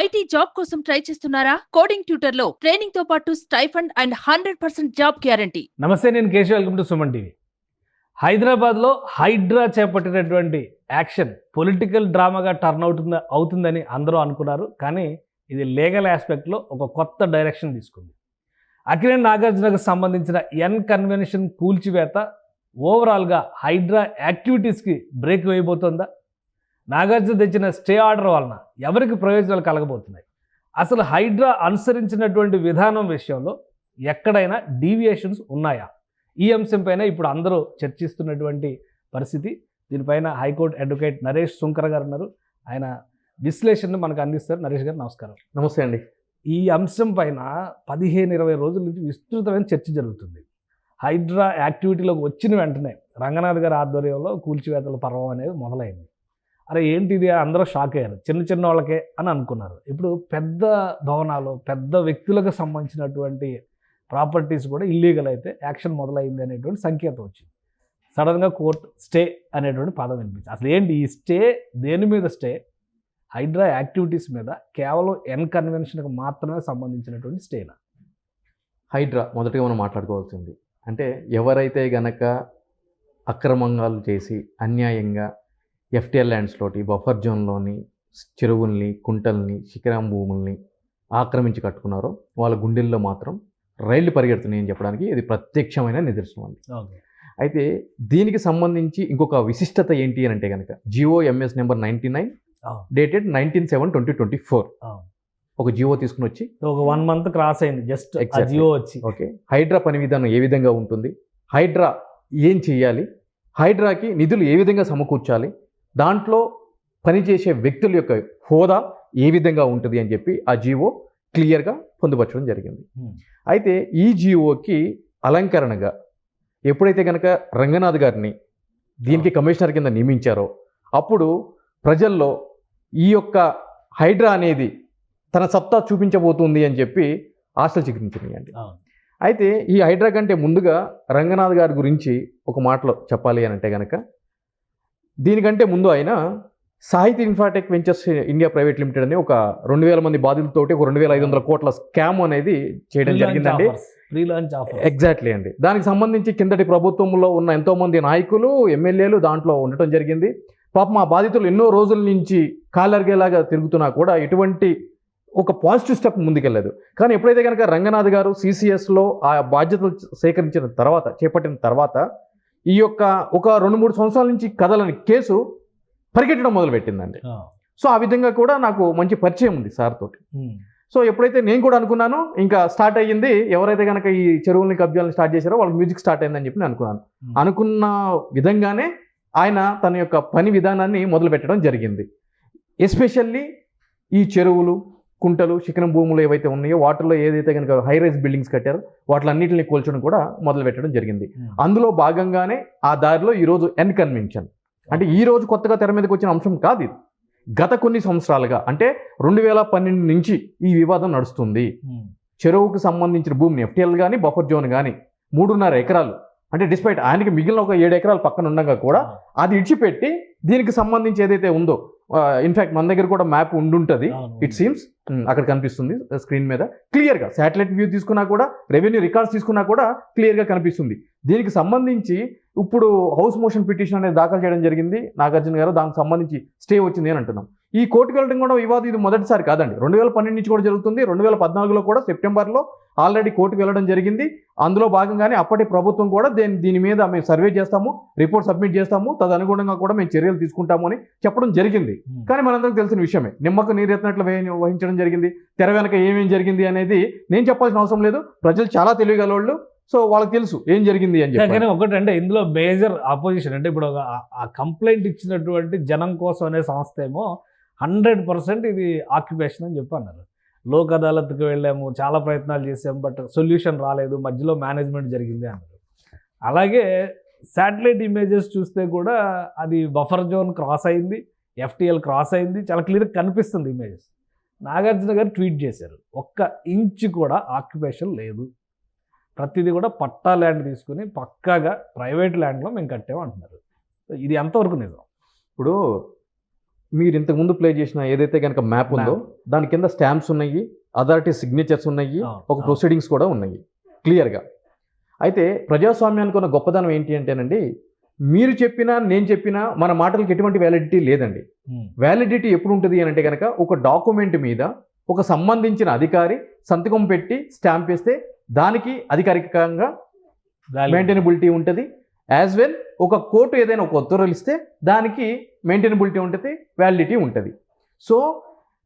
IT job కోసం try చేస్తున్నారా? Coding tutor లో ట్రైనింగ్ తో పాటు స్టైఫండ్ అండ్ 100% జాబ్ గ్యారంటీ. నమస్తే, నేను Keshav. Welcome to Suman TV. హైదరాబాద్లో హైడ్రా చేపట్టినటువంటి యాక్షన్ పొలిటికల్ డ్రామాగా టర్న్ అవుతుందని అందరూ అనుకున్నారు. కానీ ఇది లీగల్ ఆస్పెక్ట్లో ఒక కొత్త డైరెక్షన్ తీసుకుంది. అక్కినేని నాగార్జునకు సంబంధించిన ఎన్ కన్వెన్షన్ కూల్చివేత ఓవరాల్గా హైడ్రా యాక్టివిటీస్కి బ్రేక్ వేయబోతోందా? నాగార్జున తెచ్చిన స్టే ఆర్డర్ వలన ఎవరికి ప్రయోజనాలు కలగబోతున్నాయి? అసలు హైడ్రా అనుసరించినటువంటి విధానం విషయంలో ఎక్కడైనా డీవియేషన్స్ ఉన్నాయా? ఈ అంశంపైన ఇప్పుడు అందరూ చర్చిస్తున్నటువంటి పరిస్థితి. దీనిపైన హైకోర్టు అడ్వకేట్ నరేష్ సుంకర గారు ఉన్నారు. ఆయన విశ్లేషణను మనకు అందిస్తారు. నరేష్ గారు నమస్కారం. నమస్తే అండి. ఈ అంశం పైన 15-20 రోజుల నుంచి విస్తృతమైన చర్చ జరుగుతుంది. హైడ్రా యాక్టివిటీలోకి వచ్చిన వెంటనే రంగనాథ్ గారి ఆధ్వర్యంలో కూల్చివేతల పర్వం అనేది మొదలైంది. అరే ఏంటిది, అందరూ షాక్ అయ్యారు. చిన్న వాళ్ళకే అని అనుకున్నారు. ఇప్పుడు పెద్ద భవనాలు, పెద్ద వ్యక్తులకు సంబంధించినటువంటి ప్రాపర్టీస్ కూడా ఇల్లీగల్ అయితే యాక్షన్ మొదలైంది అనేటువంటి సంకేతం వచ్చింది. సడన్గా కోర్టు స్టే అనేటువంటి పదం వినిపించింది. అసలు ఏంటి ఈ స్టే? దేని మీద స్టే? హైడ్రా యాక్టివిటీస్ మీద కేవలం ఎన్ కన్వెన్షన్కి మాత్రమే సంబంధించినటువంటి స్టేనా? హైడ్రా మొదటగా మనం మాట్లాడుకోవాల్సింది అంటే, ఎవరైతే గనక అక్రమంగాలు చేసి అన్యాయంగా ఎఫ్టీఎల్ ల్యాండ్స్లోటి బఫర్ జోన్లోని చెరువుల్ని, కుంటల్ని, శిఖరం భూముల్ని ఆక్రమించి కట్టుకున్నారో వాళ్ళ గుండెల్లో మాత్రం రైళ్లు పరిగెడుతున్నాయని చెప్పడానికి ఇది ప్రత్యక్షమైన నిదర్శనం అండి. అయితే దీనికి సంబంధించి ఇంకొక విశిష్టత ఏంటి అని అంటే కనుక, జియో ఎంఎస్ నెంబర్ 99 డేటెడ్ 19/7/2024 ఒక జియో తీసుకుని వచ్చి ఒక 1 month క్రాస్ అయింది జస్ట్ జియో వచ్చి. ఓకే, హైడ్రా పని విధానం ఏ విధంగా ఉంటుంది, హైడ్రా ఏం చేయాలి, హైడ్రాకి నిధులు ఏ విధంగా సమకూర్చాలి, దాంట్లో పనిచేసే వ్యక్తుల యొక్క హోదా ఏ విధంగా ఉంటుంది అని చెప్పి ఆ జియో క్లియర్గా పొందుపరచడం జరిగింది. అయితే ఈ జియోకి అలంకరణగా ఎప్పుడైతే కనుక రంగనాథ్ గారిని దీనికి కమిషనర్ కింద నియమించారో అప్పుడు ప్రజల్లో ఈ యొక్క హైడ్రా అనేది తన సత్తా చూపించబోతుంది అని చెప్పి ఆశలు చిగురించినాయండి. అయితే ఈ హైడ్రా కంటే ముందుగా రంగనాథ్ గారి గురించి ఒక మాటలో చెప్పాలి అని అంటే కనుక, దీనికంటే ముందు ఆయన సాహితీ Infratech ventures India private limited అని ఒక 2000 మంది బాధితులతోటి ఒక 2500 కోట్ల స్కామ్ అనేది చేయడం జరిగిందండి. ఎగ్జాక్ట్లీ అండి. దానికి సంబంధించి కిందటి ప్రభుత్వంలో ఉన్న ఎంతోమంది నాయకులు, ఎమ్మెల్యేలు దాంట్లో ఉండటం జరిగింది. పాపం ఆ బాధితులు ఎన్నో రోజుల నుంచి కాలర్గేలాగా తిరుగుతున్నా కూడా ఎటువంటి ఒక పాజిటివ్ స్టెప్ ముందుకెళ్ళలేదు. కానీ ఎప్పుడైతే కనుక రంగనాథ్ గారు సిసిఎస్లో ఆ బాధ్యతలు చేపట్టిన తర్వాత ఈ యొక్క ఒక 2-3 సంవత్సరాల నుంచి కదలని కేసు పరిగెట్టడం మొదలుపెట్టిందండి. సో ఆ విధంగా కూడా నాకు మంచి పరిచయం ఉంది సార్ తోటి. సో ఎప్పుడైతే నేను కూడా అనుకున్నాను ఇంకా స్టార్ట్ అయ్యింది, ఎవరైతే కనుక ఈ చెరువుల్ని కబ్జాలను స్టార్ట్ చేశారో వాళ్ళకి మ్యూజిక్ స్టార్ట్ అయిందని చెప్పి నేను అనుకున్నాను. అనుకున్న విధంగానే ఆయన తన యొక్క పని విధానాన్ని మొదలు పెట్టడం జరిగింది. ఎస్పెషల్లీ ఈ చెరువులు, కుంటలు, శిఖరం భూములు ఏవైతే ఉన్నాయో వాటిల్లో ఏదైతే కనుక హై రైజ్ బిల్డింగ్స్ కట్టారో వాటిలన్నింటినీ కూల్చడం కూడా మొదలు పెట్టడం జరిగింది. అందులో భాగంగానే ఆ దారిలో ఈరోజు ఎన్ కన్వెన్షన్ అంటే ఈ రోజు కొత్తగా తెర మీదకి వచ్చిన అంశం కాదు ఇది. గత కొన్ని సంవత్సరాలుగా అంటే 2012 నుంచి ఈ వివాదం నడుస్తుంది. చెరువుకు సంబంధించిన భూమిని ఎఫ్టీఎల్ కానీ బఫర్ జోన్ కానీ 3.5 ఎకరాలు అంటే డిస్పైట్ ఆయనకి మిగిలిన ఒక 7 ఎకరాలు పక్కన ఉండగా కూడా అది ఇడిచిపెట్టి దీనికి సంబంధించి ఏదైతే ఉందో, ఇన్ఫ్యాక్ట్ మన దగ్గర కూడా మ్యాప్ ఉండుంటుంది, ఇట్ సీమ్స్ అక్కడ కనిపిస్తుంది స్క్రీన్ మీద క్లియర్గా. శాటిలైట్ వ్యూ తీసుకున్నా కూడా, రెవెన్యూ రికార్డ్స్ తీసుకున్నా కూడా క్లియర్గా కనిపిస్తుంది. దీనికి సంబంధించి ఇప్పుడు హౌస్ మోషన్ పిటిషన్ అనేది దాఖలు చేయడం జరిగింది నాగార్జున గారు. దానికి సంబంధించి స్టే వచ్చింది అని అంటున్నాం. ఈ కోర్టుకు వెళ్ళడం కూడా వివాదం ఇది మొదటిసారి కాదండి. 2012 నుంచి కూడా జరుగుతుంది. 2014లో కూడా సెప్టెంబర్లో ఆల్రెడీ కోర్టుకు వెళ్ళడం జరిగింది. అందులో భాగంగానే అప్పటి ప్రభుత్వం కూడా దీని మీద మేము సర్వే చేస్తాము, రిపోర్ట్ సబ్మిట్ చేస్తాము, తదనుగుణంగా కూడా మేము చర్యలు తీసుకుంటాము అని చెప్పడం జరిగింది. కానీ మనందరికీ తెలిసిన విషయమే, నిమ్మకు నీరెత్తినట్లు వహించడం జరిగింది. తెర వెనక ఏమేం జరిగింది అనేది నేను చెప్పాల్సిన అవసరం లేదు. ప్రజలు చాలా తెలివిగలవాళ్ళు. సో వాళ్ళకి తెలుసు ఏం జరిగింది అని చెప్పి. కానీ ఒకటంటే ఇందులో మేజర్ ఆపోజిషన్ అంటే ఇప్పుడు ఆ కంప్లైంట్ ఇచ్చినటువంటి జనం కోసం అనే సంస్థ ఏమో 100% ఇది ఆక్యుపేషన్ అని చెప్పి అన్నారు. లోక్ అదాలత్కి వెళ్ళాము, చాలా ప్రయత్నాలు చేసాము, బట్ సొల్యూషన్ రాలేదు, మధ్యలో మేనేజ్మెంట్ జరిగింది అన్నారు. అలాగే శాటిలైట్ ఇమేజెస్ చూస్తే కూడా అది బఫర్ జోన్ క్రాస్ అయింది, ఎఫ్టీఎల్ క్రాస్ అయింది, చాలా క్లియర్గా కనిపిస్తుంది ఇమేజెస్. నాగార్జున గారు ట్వీట్ చేశారు, 1 ఇంచ్ కూడా ఆక్యుపేషన్ లేదు, ప్రతిదీ కూడా పట్టా ల్యాండ్ తీసుకుని పక్కాగా ప్రైవేట్ ల్యాండ్లో మేము కట్టాము అంటున్నారు. ఇది ఎంతవరకు నిజం? ఇప్పుడు మీరు ఇంతకుముందు ప్లే చేసిన ఏదైతే కనుక మ్యాప్ ఉందో దాని కింద స్టాంప్స్ ఉన్నాయి, అథారిటీ సిగ్నేచర్స్ ఉన్నాయి, ఒక ప్రొసీడింగ్స్ కూడా ఉన్నాయి క్లియర్గా. అయితే ప్రజాస్వామ్యానికి ఉన్న గొప్పదనం ఏంటి అంటేనండి, మీరు చెప్పినా నేను చెప్పినా మన మాటలకు ఎటువంటి వ్యాలిడిటీ లేదండి. వ్యాలిడిటీ ఎప్పుడు ఉంటుంది అని అంటే కనుక ఒక డాక్యుమెంట్ మీద ఒక సంబంధించిన అధికారి సంతకం పెట్టి స్టాంప్ వేస్తే దానికి అధికారికంగా మెయింటైనబిలిటీ ఉంటుంది. యాజ్ వెల్ ఒక కోర్టు ఏదైనా ఒక ఉత్తర్వులు ఇస్తే దానికి మెయింటైనబిలిటీ ఉంటుంది, వ్యాలిడిటీ ఉంటుంది. సో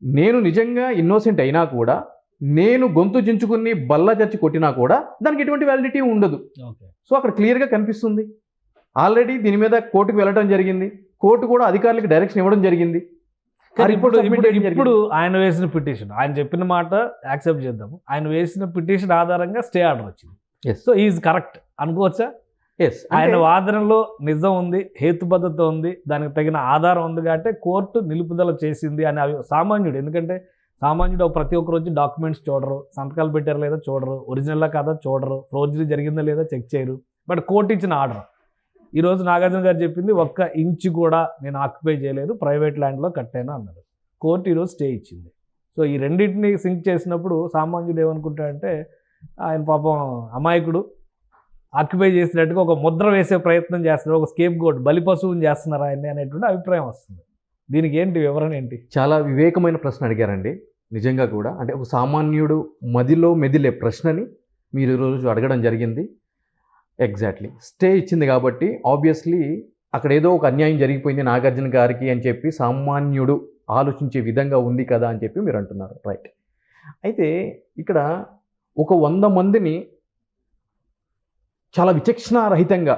నేను నిజంగా ఇన్నోసెంట్ అయినా కూడా, నేను గొంతు చించుకుని బల్ల చర్చి కొట్టినా కూడా దానికి ఎటువంటి వ్యాలిడిటీ ఉండదు. సో అక్కడ క్లియర్గా కనిపిస్తుంది. ఆల్రెడీ దీని మీద కోర్టుకు వెళ్ళడం జరిగింది, కోర్టు కూడా అధికారులకు డైరెక్షన్ ఇవ్వడం జరిగింది. ఇప్పుడు ఆయన వేసిన పిటిషన్, ఆయన చెప్పిన మాట యాక్సెప్ట్ చేద్దాము, ఆయన వేసిన పిటిషన్ ఆధారంగా స్టే ఆర్డర్ వచ్చింది. సో ఈజ్ కరెక్ట్ అనుకోవచ్చా? ఆయన వాదనలో నిజం ఉంది, హేతుబద్ధత ఉంది, దానికి తగిన ఆధారం ఉంది కాబట్టి కోర్టు నిలుపుదల చేసింది అని అవి సామాన్యుడు. ఎందుకంటే సామాన్యుడు ప్రతి ఒక్కరు వచ్చి డాక్యుమెంట్స్ చూడరు, సంతకాలు పెట్టారా లేదా చూడరు, ఒరిజినల్లా కాదా చూడరు, ఫోర్జరీ జరిగిందా లేదా చెక్ చేయరు. బట్ కోర్టు ఇచ్చిన ఆర్డర్ ఈరోజు నాగార్జున గారు చెప్పింది 1 ఇంచు కూడా నేను ఆక్యుపై చేయలేదు, ప్రైవేట్ ల్యాండ్లో కట్టాను అన్నారు. కోర్టు ఈరోజు స్టే ఇచ్చింది. సో ఈ రెండింటిని సింక్ చేసినప్పుడు సామాన్యుడు ఏమనుకుంటాడంటే ఆయన పాపం అమాయకుడు, ఆక్యుపై చేసినట్టుగా ఒక ముద్ర వేసే ప్రయత్నం చేస్తున్నారు, ఒక స్కేప్ గోడ్ బలిపశువుని చేస్తున్నారు ఆయన్ని అనేటువంటి అభిప్రాయం వస్తుంది. దీనికి ఏంటి వివరణ ఏంటి? చాలా వివేకమైన ప్రశ్న అడిగారండి నిజంగా కూడా. అంటే ఒక సామాన్యుడు మదిలో మెదిలే ప్రశ్నని మీరు ఈరోజు అడగడం జరిగింది. ఎగ్జాక్ట్లీ స్టే ఇచ్చింది కాబట్టి ఆబ్వియస్లీ అక్కడ ఏదో ఒక అన్యాయం జరిగిపోయింది నాగార్జున గారికి అని చెప్పి సామాన్యుడు ఆలోచించే విధంగా ఉంది కదా అని చెప్పి మీరు అంటున్నారు. రైట్. అయితే ఇక్కడ ఒక 100 మందిని చాలా విచక్షణారహితంగా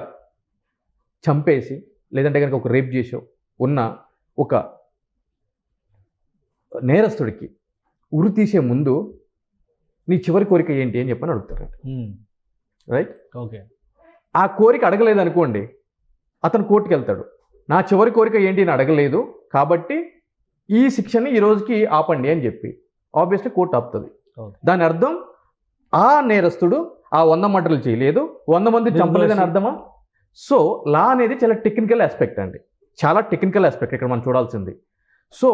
చంపేసి లేదంటే కనుక ఒక రేప్ చేసో ఉన్న ఒక నేరస్తుడికి ఉరి తీసే ముందు నీ చివరి కోరిక ఏంటి అని చెప్పని అడుగుతారు. రైట్. ఓకే. ఆ కోరిక అడగలేదు అనుకోండి, అతను కోర్టుకు వెళ్తాడు. నా చివరి కోరిక ఏంటి అని అడగలేదు కాబట్టి ఈ శిక్షని ఈ రోజుకి ఆపండి అని చెప్పి ఆబ్వియస్లీ కోర్టు ఆపుతుంది. దాని అర్థం ఆ నేరస్తుడు ఆ 100 మర్డర్లు చేయలేదు, 100 మంది చంపలేదని అర్థమా? సో లా అనేది చాలా టెక్నికల్ ఆస్పెక్ట్ అండి, చాలా టెక్నికల్ ఆస్పెక్ట్ ఇక్కడ మనం చూడాల్సింది. సో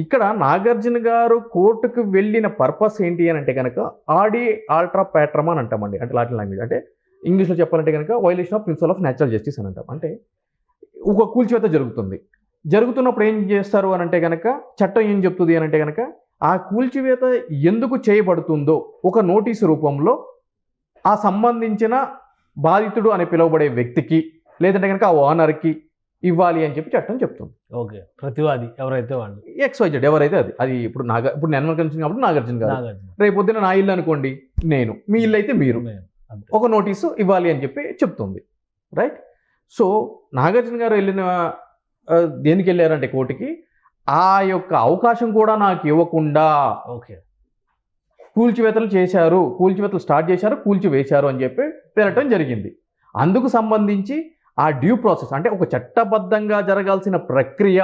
ఇక్కడ నాగార్జున గారు కోర్టుకు వెళ్ళిన పర్పస్ ఏంటి అని అంటే కనుక ఆడి ఆల్ట్రా ప్యాట్రమ్ అని అంటామండి. అంటే లాటిన్ లాంగ్వేజ్, అంటే ఇంగ్లీష్లో చెప్పాలంటే కనుక violation of principle of natural justice అని అంటాం. అంటే ఒక కూల్చివేత జరుగుతున్నప్పుడు ఏం చేస్తారు అని అంటే కనుక చట్టం ఏం చెప్తుంది అని అంటే కనుక ఆ కూల్చివేత ఎందుకు చేయబడుతుందో ఒక నోటీసు రూపంలో ఆ సంబంధించిన బాధితుడు అని పిలువబడే వ్యక్తికి లేదంటే కనుక ఆ ఓనర్కి ఇవ్వాలి అని చెప్పి చట్టం చెప్తుంది. ఓకే. ప్రతివాది ఎవరైతే వాళ్ళు XYZ ఎవరైతే అది ఇప్పుడు ఇప్పుడు నేను కనిపించింది కాబట్టి నాగార్జున గారు, రేపు పొద్దున నా ఇల్లు అనుకోండి నేను, మీ ఇల్లు అయితే మీరు, ఒక నోటీసు ఇవ్వాలి అని చెప్పి చెప్తుంది. రైట్. సో నాగార్జున గారు వెళ్ళిన దేనికి వెళ్ళారంటే కోర్టుకి, ఆ యొక్క అవకాశం కూడా నాకు ఇవ్వకుండా ఓకే కూల్చివేతలు చేశారు, కూల్చివేతలు స్టార్ట్ చేశారు, కూల్చివేశారు అని చెప్పి వెళ్ళటం జరిగింది. అందుకు సంబంధించి ఆ డ్యూ ప్రాసెస్ అంటే ఒక చట్టబద్ధంగా జరగాల్సిన ప్రక్రియ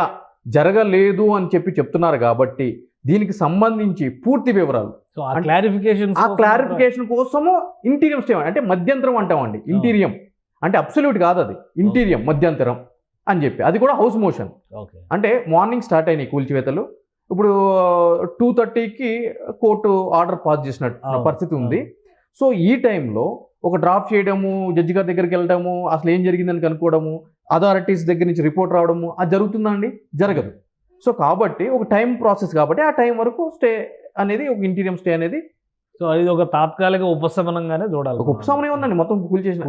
జరగలేదు అని చెప్పి చెప్తున్నారు కాబట్టి దీనికి సంబంధించి పూర్తి వివరాలు ఆ క్లారిఫికేషన్ కోసము ఇంటీరియం స్టే అంటే మధ్యంతరం అంటామండి. ఇంటీరియం అంటే అబ్సల్యూట్ కాదు, అది ఇంటీరియం మధ్యంతరం అని చెప్పి, అది కూడా హౌస్ మోషన్. అంటే మార్నింగ్ స్టార్ట్ అయినాయి కూల్చివేతలు, ఇప్పుడు 2:30కి కోర్టు ఆర్డర్ పాస్ చేసినట్టు పరిస్థితి ఉంది. సో ఈ టైంలో ఒక డ్రాప్ చేయడము, జడ్జి గారి దగ్గరికి వెళ్ళడము, అసలు ఏం జరిగిందని కనుక్కోవడము, అథారిటీస్ దగ్గర నుంచి రిపోర్ట్ రావడము, అది జరుగుతుందండి? జరగదు. సో కాబట్టి ఒక టైం ప్రాసెస్ కాబట్టి ఆ టైం వరకు స్టే అనేది ఒక ఇంటీరియం స్టే అనేది, సో అది ఒక తాత్కాలిక ఉపశమనంగానే చూడాలి. ఒక ఉపశమనం ఉందండి, మొత్తం కూల్చేసిన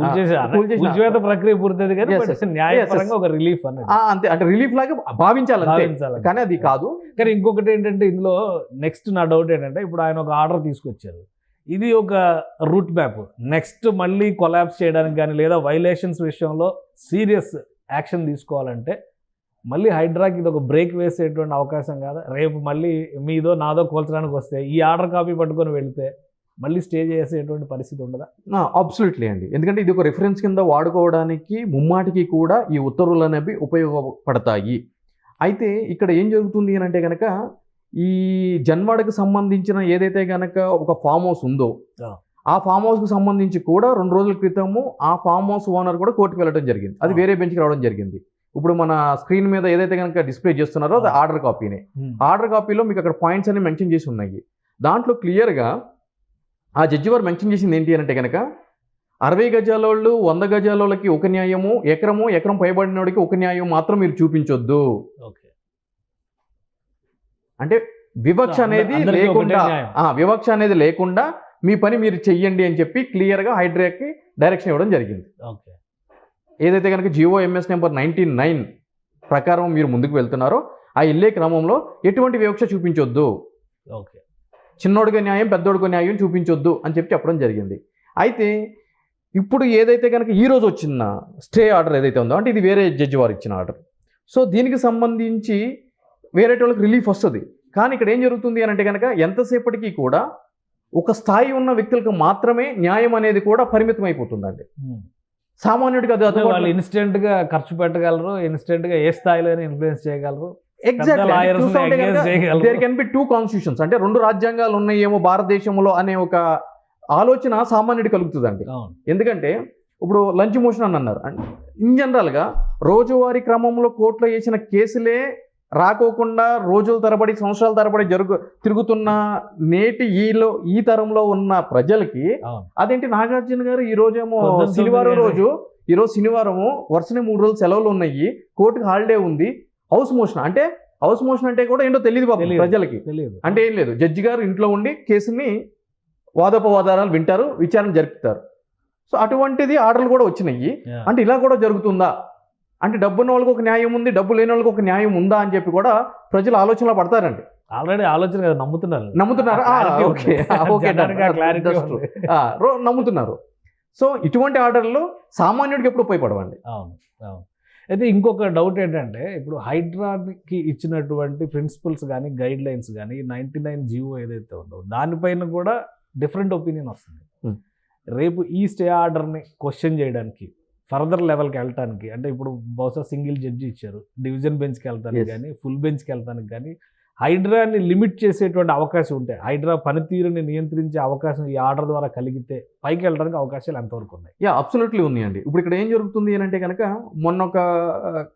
ప్రక్రియ పూర్తయింది కానీ న్యాయపరంగా ఒక రిలీఫ్ అంతే, అంటే రిలీఫ్ లాగా భావించాలి కానీ అది కాదు. కానీ ఇంకొకటి ఏంటంటే ఇందులో నెక్స్ట్ నా డౌట్ ఏంటంటే, ఇప్పుడు ఆయన ఒక ఆర్డర్ తీసుకొచ్చారు, ఇది ఒక రూట్ మ్యాప్, నెక్స్ట్ మళ్ళీ కొలాప్స్ చేయడానికి కానీ లేదా వైలేషన్స్ విషయంలో సీరియస్ యాక్షన్ తీసుకోవాలంటే మళ్ళీ హైడ్రాకి ఇది ఒక బ్రేక్ వేసేటువంటి అవకాశం కాదా? రేపు మళ్ళీ మీదో నాదో కోల్చడానికి వస్తే ఈ ఆర్డర్ కాపీ పట్టుకొని వెళ్తే మళ్ళీ స్టే చేసేటువంటి పరిస్థితి ఉండదా? అబ్సల్యూట్లీ అండి, ఎందుకంటే ఇది ఒక రిఫరెన్స్ కింద వాడుకోవడానికి ముమ్మాటికి కూడా ఈ ఉత్తర్వులు అనేవి ఉపయోగపడతాయి. అయితే ఇక్కడ ఏం జరుగుతుంది అని అంటే కనుక ఈ జన్వాడకు సంబంధించిన ఏదైతే కనుక ఒక ఫామ్ హౌస్ ఉందో ఆ ఫామ్ హౌస్కి సంబంధించి కూడా 2 రోజుల క్రితము ఆ ఫామ్ హౌస్ ఓనర్ కూడా కోర్టుకు వెళ్ళడం జరిగింది. అది వేరే బెంచ్కి రావడం జరిగింది. ఇప్పుడు మన స్క్రీన్ మీద ఏదైతే కనుక డిస్ప్లే చేస్తున్నారో అది ఆర్డర్ కాపీనే. ఆర్డర్ కాపీలో మీకు అక్కడ పాయింట్స్ అన్ని మెన్షన్ చేసి ఉన్నాయి. దాంట్లో క్లియర్గా ఆ జడ్జి వారు మెన్షన్ చేసింది ఏంటి అంటే కనుక 60 గజాలోళ్ళు 100 గజాలోళ్ళకి ఒక న్యాయము, ఎకరం పైబడినోడికి ఒక న్యాయం మాత్రం మీరు చూపించొద్దు. అంటే వివక్ష అనేది లేకుండా, వివక్ష అనేది లేకుండా మీ పని మీరు చెయ్యండి అని చెప్పి క్లియర్గా హైడ్రాకి డైరెక్షన్ ఇవ్వడం జరిగింది. ఏదైతే కనుక GOMS నెంబర్ 99 ప్రకారం మీరు ముందుకు వెళ్తున్నారో ఆ వెళ్ళే క్రమంలో ఎటువంటి వివక్ష చూపించొద్దు, చిన్నోడిగా న్యాయం పెద్దోడిగా న్యాయం చూపించొద్దు అని చెప్పి చెప్పడం జరిగింది. అయితే ఇప్పుడు ఏదైతే కనుక ఈరోజు వచ్చిన స్టే ఆర్డర్ ఏదైతే ఉందో అంటే ఇది వేరే జడ్జి వారు ఇచ్చిన ఆర్డర్. సో దీనికి సంబంధించి వేరే వాళ్ళకి రిలీఫ్ వస్తుంది. కానీ ఇక్కడ ఏం జరుగుతుంది అని అంటే కనుక ఎంతసేపటికి కూడా ఒక స్థాయి ఉన్న వ్యక్తులకు మాత్రమే న్యాయం అనేది కూడా పరిమితం అయిపోతుందండి. సామాన్యుడికి అది వాళ్ళు ఇన్స్టెంట్ గా ఖర్చు పెట్టగలరు, ఇన్స్టెంట్ గా ఏ స్థాయిలో ఇన్ఫ్లుయెన్స్ చేయగలరు. దేర్ కెన్ బి 2 కాన్స్టిట్యూషన్స్, అంటే 2 రాజ్యాంగాలు ఉన్నాయేమో భారతదేశంలో అనే ఒక ఆలోచన సామాన్యుడికి కలుగుతుందండి. ఎందుకంటే ఇప్పుడు లంచ్ మోషన్ అని అన్నారు. ఇన్ జనరల్గా రోజువారీ క్రమంలో కోర్టులో వేసిన కేసులే రాకోకుండా రోజుల తరబడి సంవత్సరాల తరబడి తిరుగుతున్న నేటి ఈ తరంలో ఉన్న ప్రజలకి అదేంటి నాగార్జున గారు ఈ రోజేమో శనివారం రోజు, ఈరోజు శనివారము వరుసనే 3 రోజులు సెలవులు ఉన్నాయి, కోర్టుకి హాలిడే ఉంది, హౌస్ మోషన్ అంటే కూడా ఏంటో తెలియదు బాబు ప్రజలకి. అంటే ఏం లేదు, జడ్జి గారు ఇంట్లో ఉండి కేసుని వాదోపవాదాలు వింటారు, విచారణ జరుపుతారు. సో అటువంటిది ఆర్డర్లు కూడా వచ్చినాయి. అంటే ఇలా కూడా జరుగుతుందా, అంటే డబ్బున్న వాళ్ళకి ఒక న్యాయం ఉంది, డబ్బు లేని వాళ్ళకి ఒక న్యాయం ఉందా అని చెప్పి కూడా ప్రజలు ఆలోచనలో పడతారండి. ఆల్రెడీ ఆలోచన కదా, నమ్ముతున్నారు. సో ఇటువంటి ఆర్డర్లు సామాన్యుడికి ఎప్పుడు ఉపయోగపడవండి. అవును. అయితే ఇంకొక డౌట్ ఏంటంటే ఇప్పుడు హైడ్రాకి ఇచ్చినటువంటి ప్రిన్సిపల్స్ కానీ గైడ్ లైన్స్ కానీ 99 GO ఏదైతే ఉందో దానిపైన కూడా డిఫరెంట్ ఒపీనియన్ వస్తుంది. రేపు ఈ స్టే ఆర్డర్ని క్వశ్చన్ చేయడానికి ఫర్దర్ లెవెల్కి వెళ్ళటానికి, అంటే ఇప్పుడు బహుశా సింగిల్ జడ్జి ఇచ్చారు, డివిజన్ బెంచ్కి వెళ్తానికి కానీ ఫుల్ బెంచ్కి వెళ్తానికి కానీ హైడ్రాని లిమిట్ చేసేటువంటి అవకాశం ఉంటాయి. హైడ్రా పనితీరుని నియంత్రించే అవకాశం ఈ ఆర్డర్ ద్వారా కలిగితే పైకి వెళ్ళడానికి అవకాశాలు ఎంతవరకు ఉన్నాయి? అబ్సల్యూట్లీ ఉన్నాయండి. ఇప్పుడు ఇక్కడ ఏం జరుగుతుంది అని అంటే కనుక మొన్న ఒక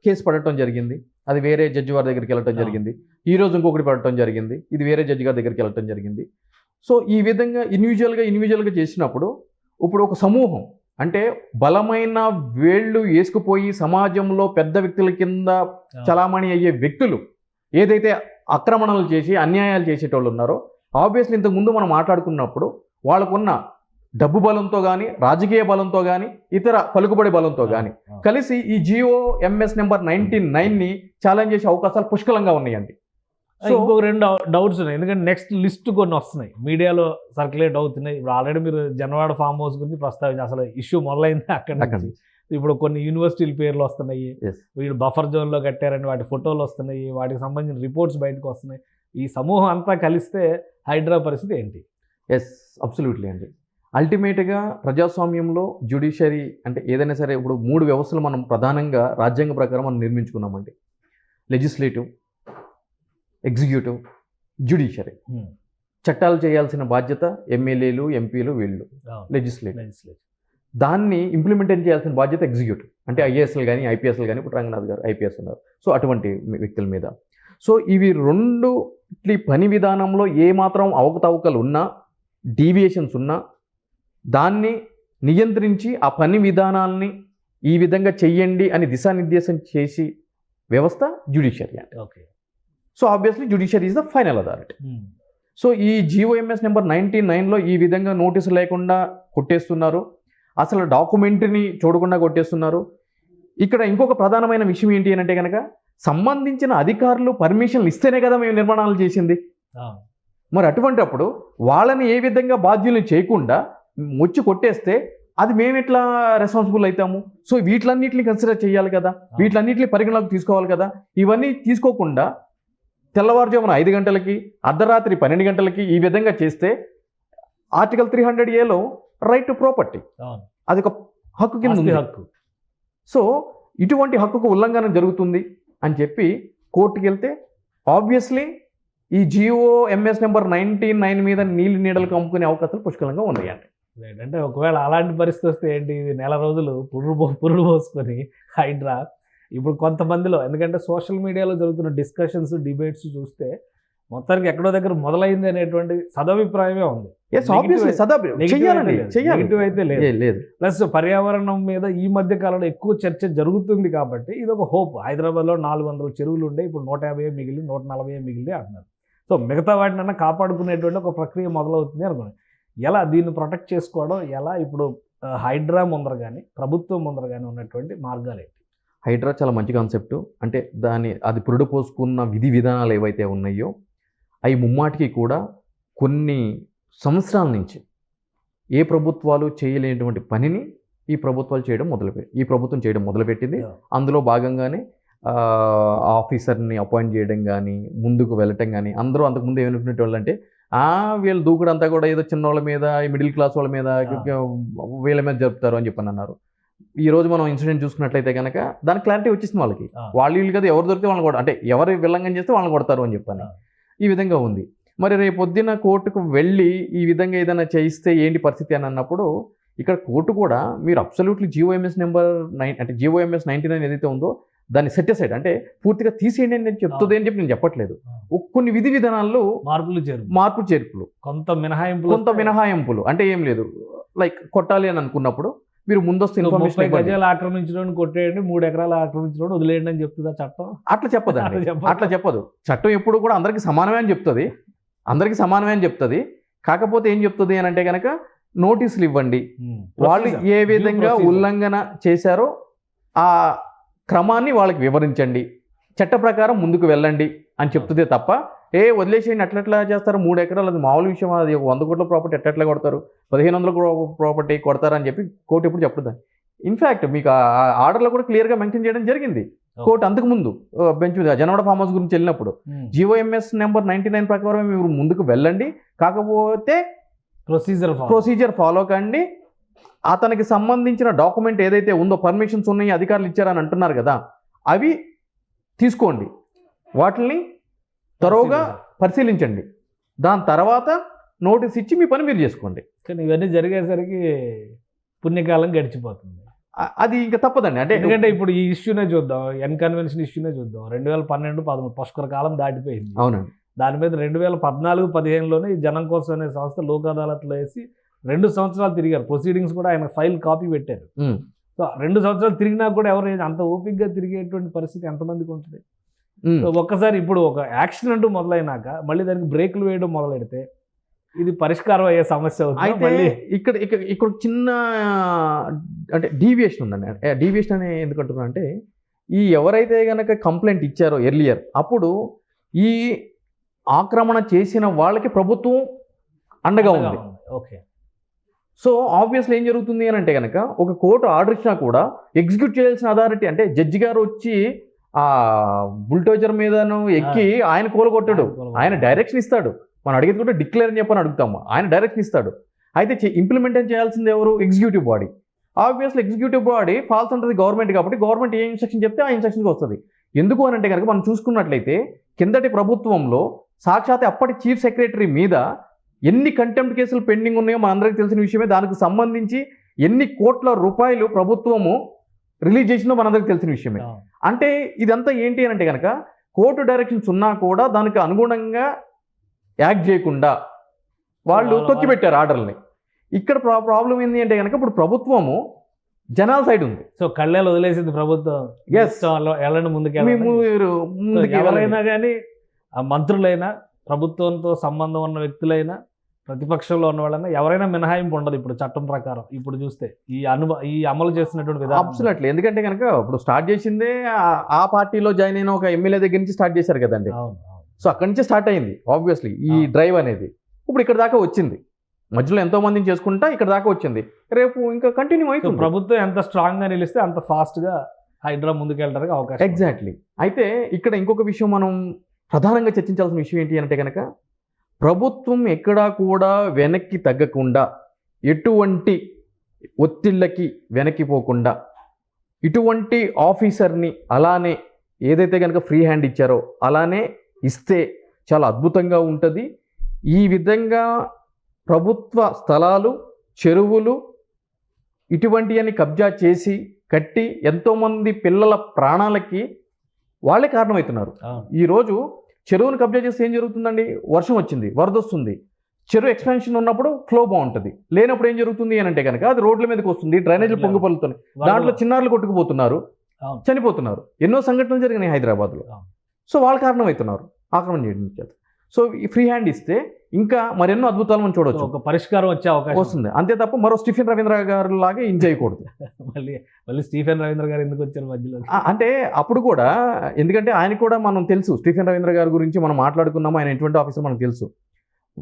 కేసు పడటం జరిగింది, అది వేరే జడ్జి వారి దగ్గరికి వెళ్ళటం జరిగింది. ఈ రోజు ఇంకొకటి పడటం జరిగింది, ఇది వేరే జడ్జి గారి దగ్గరికి వెళ్ళటం జరిగింది. సో ఈ విధంగా ఇండివిజువల్గా చేసినప్పుడు ఇప్పుడు ఒక సమూహం అంటే బలమైన వేళ్ళు వేసుకుపోయి సమాజంలో పెద్ద వ్యక్తుల కింద చలామణి అయ్యే వ్యక్తులు ఏదైతే ఆక్రమణలు చేసి అన్యాయాలు చేసేటోళ్ళు ఉన్నారో, ఆబ్వియస్లీ ఇంతకుముందు మనం మాట్లాడుకున్నప్పుడు వాళ్ళకున్న డబ్బు బలంతో కానీ రాజకీయ బలంతో కానీ ఇతర పలుకుబడి బలంతో కానీ కలిసి ఈ GOMS నెంబర్ 99ని ఛాలెంజ్ చేసే అవకాశాలు పుష్కలంగా ఉన్నాయండి. ఇంకొక 2 డౌట్స్ ఉన్నాయి, ఎందుకంటే నెక్స్ట్ లిస్ట్ కొన్ని వస్తున్నాయి, మీడియాలో సర్క్యులేట్ అవుతున్నాయి. ఇప్పుడు ఆల్రెడీ మీరు జనవాడ ఫామ్ హౌస్ గురించి ప్రస్తావించి అసలు ఇష్యూ మొదలైంది అక్కడ. ఇప్పుడు కొన్ని యూనివర్సిటీల పేర్లు వస్తున్నాయి, వీళ్ళు బఫర్ జోన్లో కట్టారని వాటి ఫోటోలు వస్తున్నాయి, వాటికి సంబంధించిన రిపోర్ట్స్ బయటకు వస్తున్నాయి. ఈ సమూహం అంతా కలిస్తే హైడ్రా పరిస్థితి ఏంటి? అబ్సల్యూట్లీ అండి. అల్టిమేట్గా ప్రజాస్వామ్యంలో జ్యుడిషియరీ అంటే ఏదైనా సరే ఇప్పుడు 3 వ్యవస్థలు మనం ప్రధానంగా రాజ్యాంగ ప్రకారం మనం నిర్మించుకున్నామండి. Legislative, executive, judiciary. చట్టాలు చేయాల్సిన బాధ్యత ఎమ్మెల్యేలు, ఎంపీలు, వీళ్ళు లెజిస్లేటివ్. దాన్ని ఇంప్లిమెంట్ చేయాల్సిన బాధ్యత ఎగ్జిక్యూటివ్, అంటే IASలు కానీ IPSలు కానీ, ఇప్పుడు రంగనాథ్ గారు IPS ఉన్నారు. సో అటువంటి వ్యక్తుల మీద. సో ఇవి 2 పని విధానంలో ఏమాత్రం అవకతవకలు ఉన్నా, డీవియేషన్స్ ఉన్నా దాన్ని నియంత్రించి ఆ పని విధానాల్ని ఈ విధంగా చెయ్యండి అని దిశానిర్దేశం చేసి వ్యవస్థ జ్యుడిషియరీ అంటే. So obviously judiciary is the final authority. So ఈ GOMS నెంబర్ 99లో ఈ విధంగా నోటీసు లేకుండా కొట్టేస్తున్నారు, అసలు డాక్యుమెంట్ని చూడకుండా కొట్టేస్తున్నారు. ఇక్కడ ఇంకొక ప్రధానమైన విషయం ఏంటి అని అంటే కనుక సంబంధించిన అధికారులు పర్మిషన్లు ఇస్తేనే కదా మేము నిర్మాణాలు చేసింది. మరి అటువంటిప్పుడు వాళ్ళని ఏ విధంగా బాధ్యుల్ని చేయకుండా వచ్చి కొట్టేస్తే అది మేము ఎట్లా రెస్పాన్సిబుల్ అవుతాము? సో వీటిలన్నింటినీ కన్సిడర్ చేయాలి కదా, వీటిలన్నింటినీ పరిగణలోకి తీసుకోవాలి కదా. ఇవన్నీ తీసుకోకుండా తెల్లవారుజామున 5 గంటలకి, అర్ధరాత్రి 12 గంటలకి ఈ విధంగా చేస్తే ఆర్టికల్ 300Aలో రైట్ టు ప్రాపర్టీ, అది ఒక హక్కు కింద ఉంది. సో ఇటువంటి హక్కుకు ఉల్లంఘన జరుగుతుంది అని చెప్పి కోర్టుకి వెళ్తే ఆబ్వియస్లీ ఈ GOMS నెంబర్ 99 మీద నీడలు కమ్ముకునే అవకాశాలు పుష్కలంగా ఉన్నాయండి. అంటే ఒకవేళ అలాంటి పరిస్థితి వస్తే ఏంటి, ఇది నెల రోజులు పురుడు పోసుకొని హైడ్రా ఇప్పుడు కొంతమందిలో, ఎందుకంటే సోషల్ మీడియాలో జరుగుతున్న డిస్కషన్స్, డిబేట్స్ చూస్తే మొత్తానికి ఎక్కడో దగ్గర మొదలైంది అనేటువంటి సదభిప్రాయమే ఉంది. నెగిటివ్ అయితే లేదు. ప్లస్ పర్యావరణం మీద ఈ మధ్య కాలంలో ఎక్కువ చర్చ జరుగుతుంది కాబట్టి ఇది ఒక హోప్. హైదరాబాద్లో 400 చెరువులు ఉండే, ఇప్పుడు 150 మిగిలి 140 మిగిలి అంటున్నారు. సో మిగతా వాటినన్నా కాపాడుకునేటువంటి ఒక ప్రక్రియ మొదలవుతుంది అనుకోండి. ఎలా దీన్ని ప్రొటెక్ట్ చేసుకోవడం, ఎలా ఇప్పుడు హైడ్రా ముందర కానీ ప్రభుత్వం ముందర కానీ ఉన్నటువంటి మార్గాలు ఏంటి? హైడ్రా చాలా మంచి కాన్సెప్ట్. అంటే అది పురుడు పోసుకున్న విధి విధానాలు ఏవైతే ఉన్నాయో అవి ముమ్మాటికి కూడా కొన్ని సంవత్సరాల నుంచి ఏ ప్రభుత్వాలు చేయలేనటువంటి పనిని ఈ ప్రభుత్వం చేయడం మొదలుపెట్టింది. అందులో భాగంగానే ఆఫీసర్ని అపాయింట్ చేయడం కానీ, ముందుకు వెళ్ళటం కానీ. అందరూ అంతకుముందు ఏమనుకునే వాళ్ళు అంటే వీళ్ళు దూకుడంతా కూడా ఏదో చిన్న వాళ్ళ మీద, మిడిల్ క్లాస్ వాళ్ళ మీద, వీళ్ళ మీద జరుపుతారు అని చెప్పని అన్నారు. ఈ రోజు మనం ఇన్సిడెంట్ చూసుకున్నట్లయితే కనుక దానికి క్లారిటీ వచ్చేసింది వాళ్ళకి. వీళ్ళు కదా, ఎవరు దొరికితే వాళ్ళని కూడా, అంటే ఎవరు విల్లంగా చేస్తే వాళ్ళని కొడతారు అని చెప్పని ఈ విధంగా ఉంది. మరి రేపు పొద్దున్న కోర్టుకు వెళ్ళి ఈ విధంగా ఏదైనా చేయిస్తే ఏంటి పరిస్థితి అని అన్నప్పుడు ఇక్కడ కోర్టు కూడా మీరు అబ్సల్యూట్లీ GOMS నెంబర్ 9 అంటే GOMS 99 ఏదైతే ఉందో దాన్ని సెట్ అసైడ్, అంటే పూర్తిగా తీసేయండి అని చెప్తుంది అని చెప్పి నేను చెప్పట్లేదు. కొన్ని విధి విధానాల్లో మార్పు చేర్పులు, కొంత మినహాయింపులు అంటే ఏం లేదు. లైక్ కొట్టాలి అని అనుకున్నప్పుడు మీరు ముందస్తు ఇన్ఫర్మేషన్, 30 గజాలు ఆక్రమించడం కొట్టేయండి, 3 ఎకరాలు ఆక్రమించడం వదిలేయండి అని చెప్తుందా చట్టం? అట్లా చెప్పదు. చట్టం ఎప్పుడు కూడా అందరికీ సమానమే అని చెప్తుంది. కాకపోతే ఏం చెప్తుంది అని అంటే కనుక నోటీసులు ఇవ్వండి, వాళ్ళు ఏ విధంగా ఉల్లంఘన చేశారో ఆ క్రమాన్ని వాళ్ళకి వివరించండి, చట్ట ప్రకారం ముందుకు వెళ్ళండి అని చెప్తుందే తప్ప వదిలేసేయండి అట్లా చేస్తారు, 3 ఎకరాలు అది మామూలు విషయం, అది 100 కోట్ల ప్రాపర్టీ ఎట్లా కొడతారు, 1500 ప్రాపర్టీ కొడతారని చెప్పి కోర్టు ఎప్పుడు చెప్పదు. ఇన్ఫ్యాక్ట్ మీకు ఆ ఆర్డర్లో కూడా క్లియర్గా మెన్షన్ చేయడం జరిగింది కోర్టు. అంతకుముందు బెంచ్ మీద జనవాడ ఫామ్ హౌస్ గురించి వెళ్ళినప్పుడు GOMS నెంబర్ 99 ప్రకారం మీరు ముందుకు వెళ్ళండి, కాకపోతే ప్రొసీజర్ ఫాలో కండి, అతనికి సంబంధించిన డాక్యుమెంట్ ఏదైతే ఉందో, పర్మిషన్స్ ఉన్నాయి, అధికారులు ఇచ్చారని అంటున్నారు కదా, అవి తీసుకోండి, వాటిని తరోగా పరిశీలించండి, దాని తర్వాత నోటీస్ ఇచ్చి మీ పని మీరు చేసుకోండి. కానీ ఇవన్నీ జరిగేసరికి పుణ్యకాలం గడిచిపోతుంది. అది ఇంకా తప్పదండి. అంటే ఎందుకంటే ఇప్పుడు ఈ ఇష్యూనే చూద్దాం, కన్వెన్షన్ ఇష్యూనే చూద్దాం. 2012-13 పుష్కర కాలం దాటిపోయింది. అవునండి. దాని మీద 2014-15లోనే ఈ జనం కోసం అనే సంస్థ లోక్ అదాలత్లో వేసి 2 సంవత్సరాలు తిరిగారు. ప్రొసీడింగ్స్ కూడా ఆయన ఫైల్ కాపీ పెట్టారు. సో 2 సంవత్సరాలు తిరిగినా కూడా ఎవరు అంత ఓపిక్గా తిరిగేటువంటి పరిస్థితి ఎంతమందికి ఉంటుంది? ఒక్కసారి ఇప్పుడు ఒక యాక్షన్ అంటూ మొదలైనాక మళ్ళీ దానికి బ్రేకులు వేయడం మొదలెడితే ఇది పరిష్కారం అయ్యే సమస్య అవుతుంది. ఇక్కడ చిన్న అంటే డీవియేషన్ ఉందండి. డీవియేషన్ అనే ఎందుకంటున్నా అంటే ఈ ఎవరైతే కనుక కంప్లైంట్ ఇచ్చారో ఎర్లియర్, అప్పుడు ఈ ఆక్రమణ చేసిన వాళ్ళకి ప్రభుత్వం అండగా ఉంది. ఓకే. సో ఆబ్వియస్లీ ఏం జరుగుతుంది అని అంటే కనుక ఒక కోర్టు ఆర్డర్ ఇచ్చినా కూడా ఎగ్జిక్యూట్ చేయాల్సిన అథారిటీ, అంటే జడ్జి గారు వచ్చి ఆ బుల్డోజర్ మీదను ఎక్కి ఆయన కూలగొట్టాడు, ఆయన డైరెక్షన్ ఇస్తాడు. మనం అడిగేది కూడా డిక్లేర్ అని చెప్పని అడుగుతాము, ఆయన డైరెక్షన్ ఇస్తాడు. అయితే ఇంప్లిమెంటేషన్ చేయాల్సింది ఎవరు? Executive body. Obviously executive body falls ఉంటుంది గవర్నమెంట్ కాబట్టి గవర్నమెంట్ ఏ ఇన్స్ట్రక్షన్ చెప్తే ఆ ఇన్స్ట్రక్షన్కి వస్తుంది. ఎందుకు అని అంటే కనుక మనం చూసుకున్నట్లయితే కిందటి ప్రభుత్వంలో సాక్షాత్ అప్పటి చీఫ్ సెక్రటరీ మీద ఎన్ని కంటెంప్ట్ కేసులు పెండింగ్ ఉన్నాయో మనందరికీ తెలిసిన విషయమే. దానికి సంబంధించి ఎన్ని కోట్ల రూపాయలు ప్రభుత్వము రిలీజ్ చేసిందో మనందరికీ తెలిసిన విషయమే. అంటే ఇదంతా ఏంటి అని అంటే కనుక కోర్టు డైరెక్షన్స్ ఉన్నా కూడా దానికి అనుగుణంగా యాక్ట్ చేయకుండా వాళ్ళు తొక్కిపెట్టారు ఆర్డర్ని. ఇక్కడ ప్రాబ్లం ఏంటి అంటే కనుక ఇప్పుడు ప్రభుత్వము జనాల సైడ్ ఉంది. సో కళ్ళేలు వదిలేసింది ప్రభుత్వం. వెళ్ళండి ముందుకు. ఎవరైనా కానీ మంత్రులైనా, ప్రభుత్వంతో సంబంధం ఉన్న వ్యక్తులైనా, ప్రతిపక్షంలో ఉన్న వాళ్ళైనా ఎవరైనా మినహాయింపు ఉండదు ఇప్పుడు చట్టం ప్రకారం. ఇప్పుడు చూస్తే ఈ అమలు చేస్తున్నటువంటి విధానం అబ్సల్యూట్లీ. ఎందుకంటే కనుక ఇప్పుడు స్టార్ట్ చేసిందే ఆ పార్టీలో జాయిన్ అయిన ఒక ఎమ్మెల్యే దగ్గర నుంచి స్టార్ట్ చేశారు కదండి. సో అక్కడి నుంచి స్టార్ట్ అయింది ఆబ్వియస్లీ ఈ డ్రైవ్ అనేది. ఇప్పుడు ఇక్కడ దాకా వచ్చింది, మధ్యలో ఎంతో మందిని చేసుకుంటా ఇక్కడ దాకా వచ్చింది, రేపు ఇంకా కంటిన్యూ అవుతుంది. ప్రభుత్వం ఎంత స్ట్రాంగ్గా నిలిస్తే అంత ఫాస్ట్గా హైడ్రా ముందుకెళ్ళడానికి అవకాశం. ఎగ్జాక్ట్లీ. అయితే ఇక్కడ ఇంకొక విషయం మనం ప్రధానంగా చర్చించాల్సిన విషయం ఏంటి అంటే కనుక ప్రభుత్వం ఎక్కడా కూడా వెనక్కి తగ్గకుండా, ఎటువంటి ఒత్తిళ్ళకి వెనక్కిపోకుండా, ఇటువంటి ఆఫీసర్ని అలానే ఏదైతే కనుక ఫ్రీ హ్యాండ్ ఇచ్చారో అలానే ఇస్తే చాలా అద్భుతంగా ఉంటుంది. ఈ విధంగా ప్రభుత్వ స్థలాలు, చెరువులు ఇటువంటివన్నీ కబ్జా చేసి కట్టి ఎంతోమంది పిల్లల ప్రాణాలకి వాళ్ళే కారణమవుతున్నారు. ఈరోజు చెరువును కబ్జా చేస్తే ఏం జరుగుతుందండి? వర్షం వచ్చింది, వరద వస్తుంది, చెరువు ఎక్స్పాన్షన్ ఉన్నప్పుడు ఫ్లో బాగుంటుంది, లేనప్పుడు ఏం జరుగుతుంది అని అంటే కనుక అది రోడ్ల మీదకి వస్తుంది, డ్రైనేజీలు పొంగిపొలుతున్నాయి, దాంట్లో చిన్నారులు కొట్టుకుపోతున్నారు, చనిపోతున్నారు. ఎన్నో సంఘటనలు జరిగినాయి హైదరాబాద్లో. సో వాళ్ళు కారణమవుతున్నారు ఆక్రమణ చేయడం చేత. సో ఈ ఫ్రీ హ్యాండ్ ఇస్తే ఇంకా మరెన్నో అద్భుతాలు మనం చూడవచ్చు, ఒక పరిష్కారం వచ్చే అవకాశం వస్తుంది. అంతే తప్ప మరో స్టీఫెన్ రవీంద్ర గారు లాగా ఏం చేయకూడదు. మళ్ళీ స్టీఫెన్ రవీంద్ర గారు ఎందుకు వచ్చారు మధ్యలో? అంటే అప్పుడు కూడా, ఎందుకంటే ఆయన కూడా మనం తెలుసు, స్టీఫెన్ రవీంద్ర గారి గురించి మనం మాట్లాడుకున్నాము, ఆయన ఎటువంటి ఆఫీసర్ మనకు తెలుసు.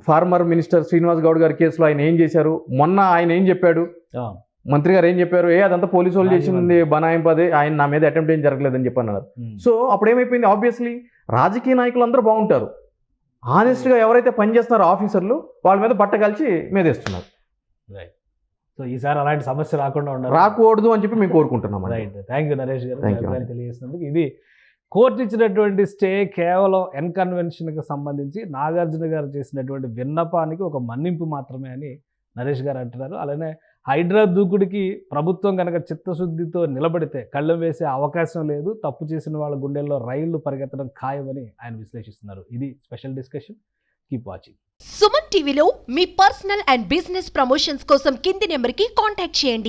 ఫార్మర్ మినిస్టర్ శ్రీనివాస్ గౌడ్ గారి కేసులో ఆయన ఏం చేశారు, మొన్న ఆయన ఏం చెప్పాడు, మంత్రి గారు ఏం చెప్పారు, అదంతా పోలీసు వాళ్ళు చేసింది బనాయింపదే, ఆయన నా మీద అటెంప్ట్ ఏం జరగలేదని చెప్పి అన్నారు. సో అప్పుడు ఏమైపోయింది, ఆబ్వియస్లీ రాజకీయ నాయకులు అందరూ బాగుంటారు, ఆనెస్ట్గా ఎవరైతే పనిచేస్తున్నారో ఆఫీసర్లు వాళ్ళ మీద బట్ట కలిసి మీదేస్తున్నారు. సో ఈసారి అలాంటి సమస్య రాకుండా రాకూడదు అని చెప్పి మేము కోరుకుంటున్నాం. రైట్, థ్యాంక్ యూ నరేష్ గారు తెలియజేసినందుకు. ఇది కోర్టు ఇచ్చినటువంటి స్టే కేవలం ఎన్కన్వెన్షన్కి సంబంధించి నాగార్జున గారు చేసినటువంటి విన్నపానికి ఒక మన్నింపు మాత్రమే అని నరేష్ గారు అంటున్నారు. అలానే హైడ్రా దూకుడికి ప్రభుత్వం కనుక చిత్తశుద్ధితో నిలబడితే కళ్ళెం వేసే అవకాశం లేదు, తప్పు చేసిన వాళ్ళ గుండెల్లో రైళ్లు పరిగెత్తడం ఖాయమని ఆయన విశ్లేషిస్తున్నారు. ఇది special discussion. Keep watching. Suman టీవీలో మీ పర్సనల్ అండ్ బిజినెస్ ప్రమోషన్స్ కోసం కింది నెంబర్కి కాంటాక్ట్ చేయండి.